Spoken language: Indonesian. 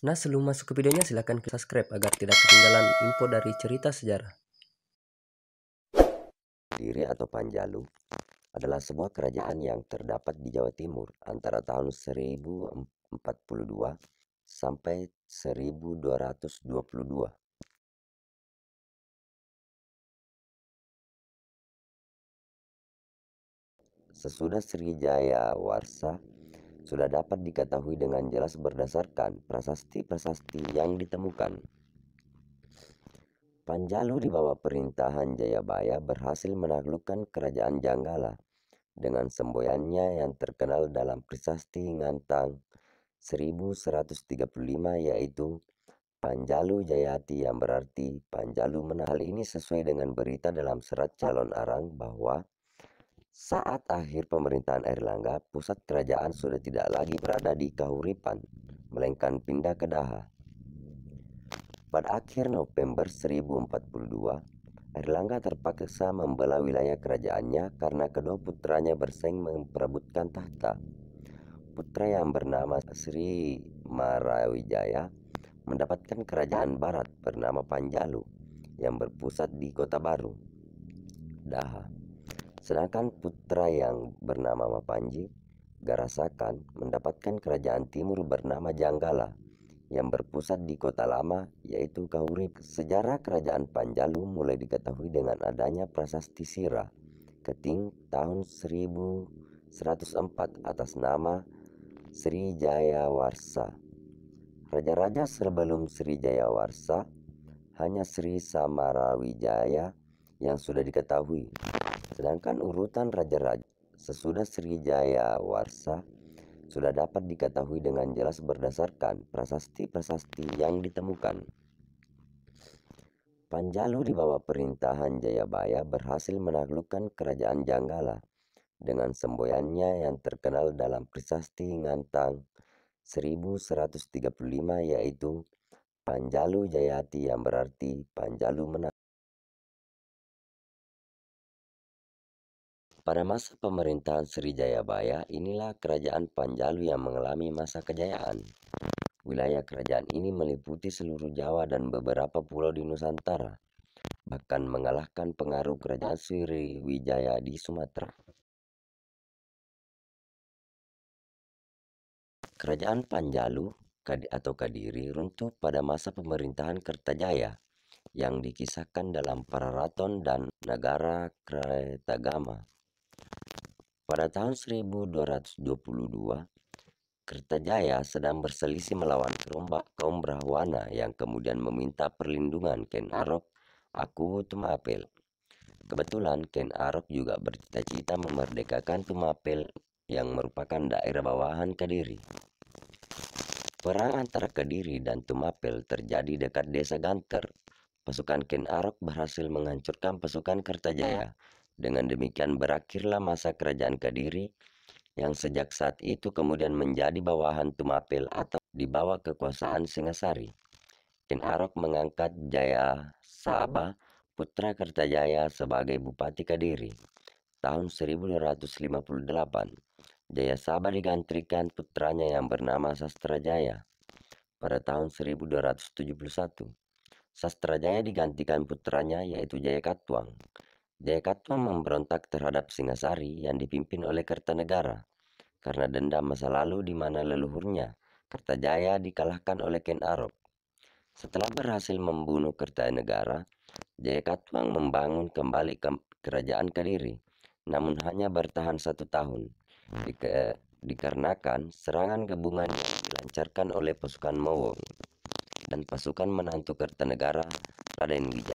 Nah, sebelum masuk ke videonya silahkan subscribe agar tidak ketinggalan info dari cerita sejarah. Kediri atau Panjalu adalah sebuah kerajaan yang terdapat di Jawa Timur antara tahun 1042 sampai 1222. Sesudah Sriwijaya Warsa sudah dapat diketahui dengan jelas berdasarkan prasasti-prasasti yang ditemukan. Panjalu di bawah perintahan Jayabaya berhasil menaklukkan kerajaan Janggala dengan semboyannya yang terkenal dalam prasasti Ngantang 1135, yaitu Panjalu Jayati, yang berarti Panjalu menang. Hal ini sesuai dengan berita dalam serat calon Arang bahwa saat akhir pemerintahan Airlangga, pusat kerajaan sudah tidak lagi berada di Kahuripan, melainkan pindah ke Daha. Pada akhir November 1042, Airlangga terpaksa membelah wilayah kerajaannya karena kedua putranya bersaing memperebutkan tahta. Putra yang bernama Sri Marawijaya mendapatkan kerajaan barat bernama Panjalu yang berpusat di Kota Baru, Daha. Sedangkan putra yang bernama Mapanji Garasakan mendapatkan kerajaan timur bernama Janggala yang berpusat di Kota Lama, yaitu Kahurip. Sejarah kerajaan Panjalu mulai diketahui dengan adanya prasasti Sira Keting tahun 1104 atas nama Sriwijaya Warsa. Raja-raja sebelum Sriwijaya Warsa hanya Sri Samarawijaya yang sudah diketahui. Sedangkan urutan raja-raja sesudah Sriwijaya Warsa sudah dapat diketahui dengan jelas berdasarkan prasasti-prasasti yang ditemukan. Panjalu di bawah perintahan Jayabaya berhasil menaklukkan kerajaan Janggala dengan semboyannya yang terkenal dalam prasasti Ngantang 1135, yaitu Panjalu Jayati, yang berarti Panjalu menang. Pada masa pemerintahan Sriwijayabaya, inilah kerajaan Panjalu yang mengalami masa kejayaan. Wilayah kerajaan ini meliputi seluruh Jawa dan beberapa pulau di Nusantara, bahkan mengalahkan pengaruh kerajaan Sriwijaya di Sumatera. Kerajaan Panjalu atau Kediri runtuh pada masa pemerintahan Kertajaya yang dikisahkan dalam Pararaton dan Nagara Kretagama. Pada tahun 1222, Kertajaya sedang berselisih melawan kaum Brahwana yang kemudian meminta perlindungan Ken Arok Aku Tumapel. Kebetulan Ken Arok juga bercita-cita memerdekakan Tumapel yang merupakan daerah bawahan Kediri. Perang antara Kediri dan Tumapel terjadi dekat desa Ganter. Pasukan Ken Arok berhasil menghancurkan pasukan Kertajaya. Dengan demikian berakhirlah masa kerajaan Kediri yang sejak saat itu kemudian menjadi bawahan Tumapel atau di bawah kekuasaan Singasari. Ken Arok mengangkat Jaya Saba, putra Kertajaya, sebagai Bupati Kediri. Tahun 1258, Jaya Saba digantikan putranya yang bernama Sastrajaya. Pada tahun 1271, Sastrajaya digantikan putranya yaitu Jaya Katuang. Jaya Katuang memberontak terhadap Singasari yang dipimpin oleh Kertanegara karena dendam masa lalu di mana leluhurnya Kertajaya dikalahkan oleh Ken Arok. Setelah berhasil membunuh Kertanegara, Jaya Katuang membangun kembali kerajaan Kediri, namun hanya bertahan 1 tahun dikarenakan serangan gabungan yang dilancarkan oleh pasukan Mowong dan pasukan menantu Kertanegara Raden Wijaya.